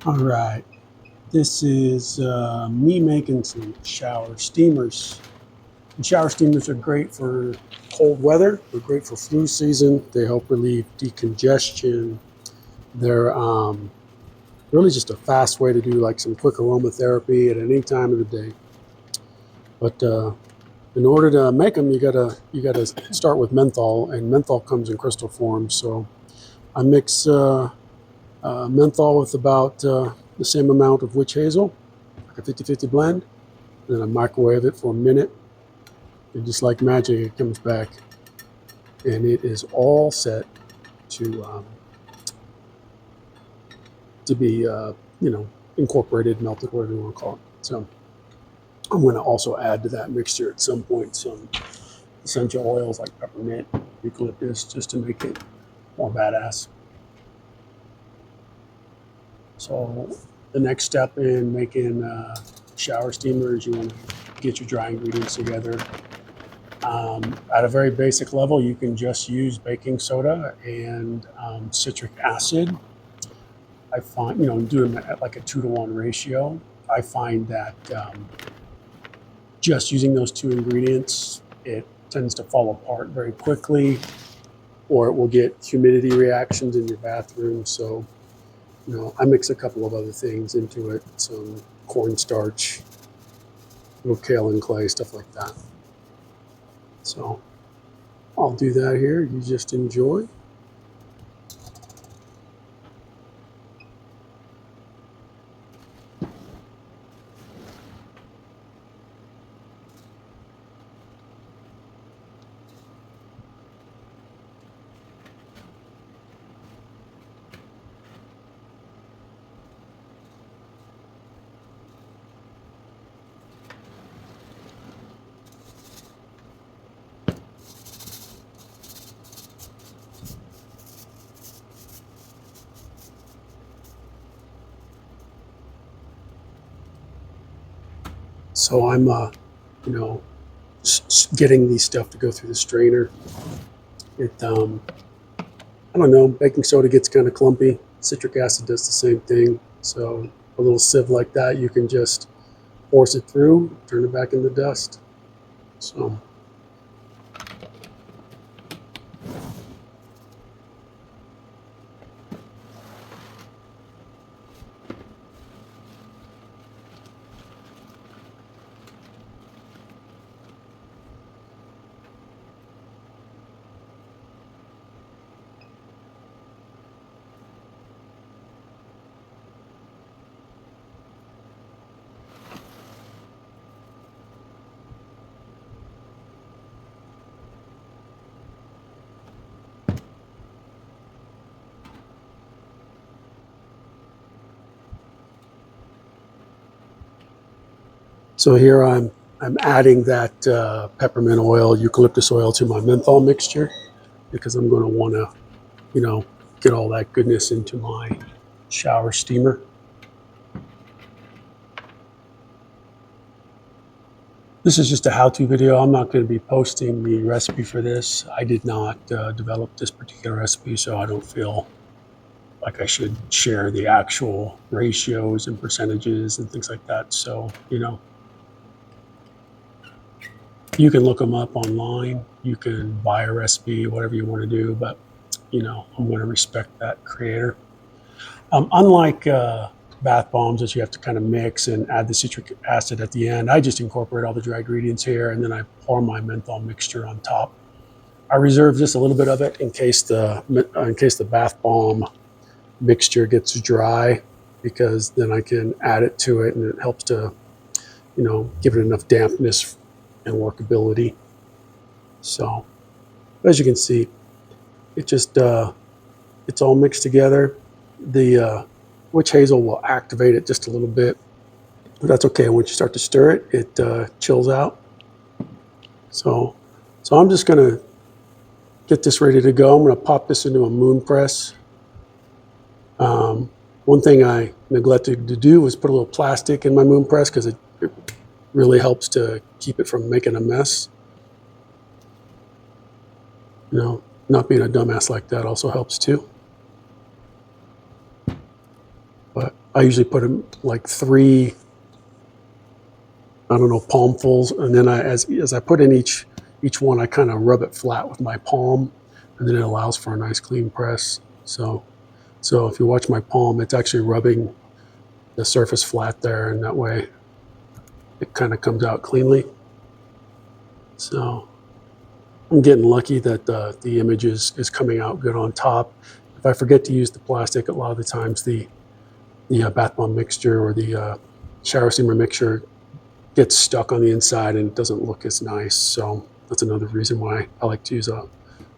All right, this is me making some shower steamers. And shower steamers are great for cold weather. They're great for flu season. They help relieve decongestion. They're really just a fast way to do like some quick aromatherapy at any time of the day. But in order to make them, you gotta start with menthol, and menthol comes in crystal form. So I mix menthol with about the same amount of witch hazel, like a 50-50 blend. Then I microwave it for a minute, and just like magic, it comes back, and it is all set to be incorporated, melted, whatever you want to call it. So I'm going to also add to that mixture at some point some essential oils like peppermint, eucalyptus, just to make it more badass. So the next step in making shower steamers, you want to get your dry ingredients together. At a very basic level, you can just use baking soda and citric acid. I find, do them at like a 2-to-1 ratio. I find that just using those two ingredients, it tends to fall apart very quickly, or it will get humidity reactions in your bathroom. So, I mix a couple of other things into it, some cornstarch, little kaolin clay, stuff like that. So I'll do that here. You just enjoy. So I'm, getting these stuff to go through the strainer. I don't know, baking soda gets kind of clumpy. Citric acid does the same thing. So a little sieve like that, you can just force it through, turn it back into dust. So. So here I'm adding that peppermint oil, eucalyptus oil to my menthol mixture, because I'm going to want to, get all that goodness into my shower steamer. This is just a how-to video. I'm not going to be posting the recipe for this. I did not develop this particular recipe, so I don't feel like I should share the actual ratios and percentages and things like that. So, you can look them up online. You can buy a recipe, whatever you want to do, but I'm going to respect that creator. Unlike bath bombs that you have to kind of mix and add the citric acid at the end, I just incorporate all the dry ingredients here, and then I pour my menthol mixture on top. I reserve just a little bit of it in case the bath bomb mixture gets dry, because then I can add it to it, and it helps to give it enough dampness and workability. So as you can see, it just it's all mixed together. The witch hazel will activate it just a little bit, but that's okay. Once you start to stir it, it chills out. So I'm just gonna get this ready to go. I'm gonna pop this into a moon press. One thing I neglected to do was put a little plastic in my moon press, because it really helps to keep it from making a mess. Not being a dumbass like that also helps too. But I usually put them like 3, I don't know, palmfuls, and then as I put in each one, I kind of rub it flat with my palm, and then it allows for a nice clean press. So if you watch my palm, it's actually rubbing the surface flat there, and that way it kind of comes out cleanly. So I'm getting lucky that the image is coming out good on top. If I forget to use the plastic, a lot of the times the bath bomb mixture or the shower steamer mixture gets stuck on the inside and it doesn't look as nice. So that's another reason why I like to use a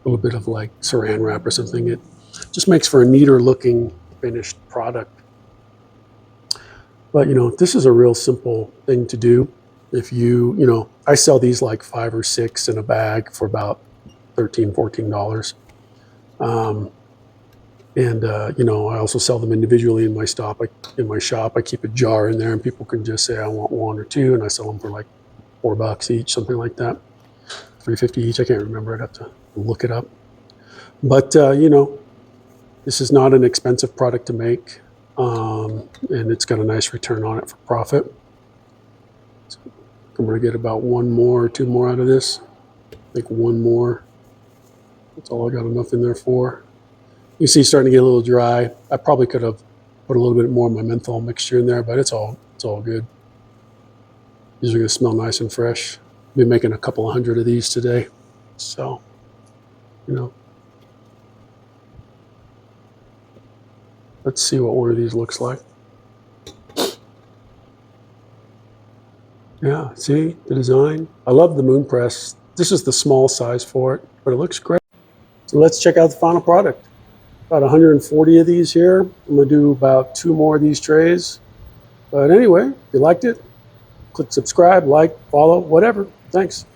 little bit of like saran wrap or something. It just makes for a neater looking finished product. But this is a real simple thing to do. If I sell these like 5 or 6 in a bag for about $13, $14. I also sell them individually in my shop. I keep a jar in there, and people can just say I want 1 or 2, and I sell them for like $4 each, something like that, $3.50 each. I can't remember. I'd have to look it up. But this is not an expensive product to make, and it's got a nice return on it for profit. So I'm going to get about 1 more or 2 more out of this. I think 1 more. That's all I got enough in there for. You see, it's starting to get a little dry. I probably could have put a little bit more of my menthol mixture in there, but it's all good. These are going to smell nice and fresh. I'll be making a couple of 100 of these today. So, let's see what one of these looks like. Yeah, see the design? I love the moon press. This is the small size for it, but it looks great. So let's check out the final product. About 140 of these here. I'm going to do about 2 more of these trays. But anyway, if you liked it, click subscribe, like, follow, whatever. Thanks.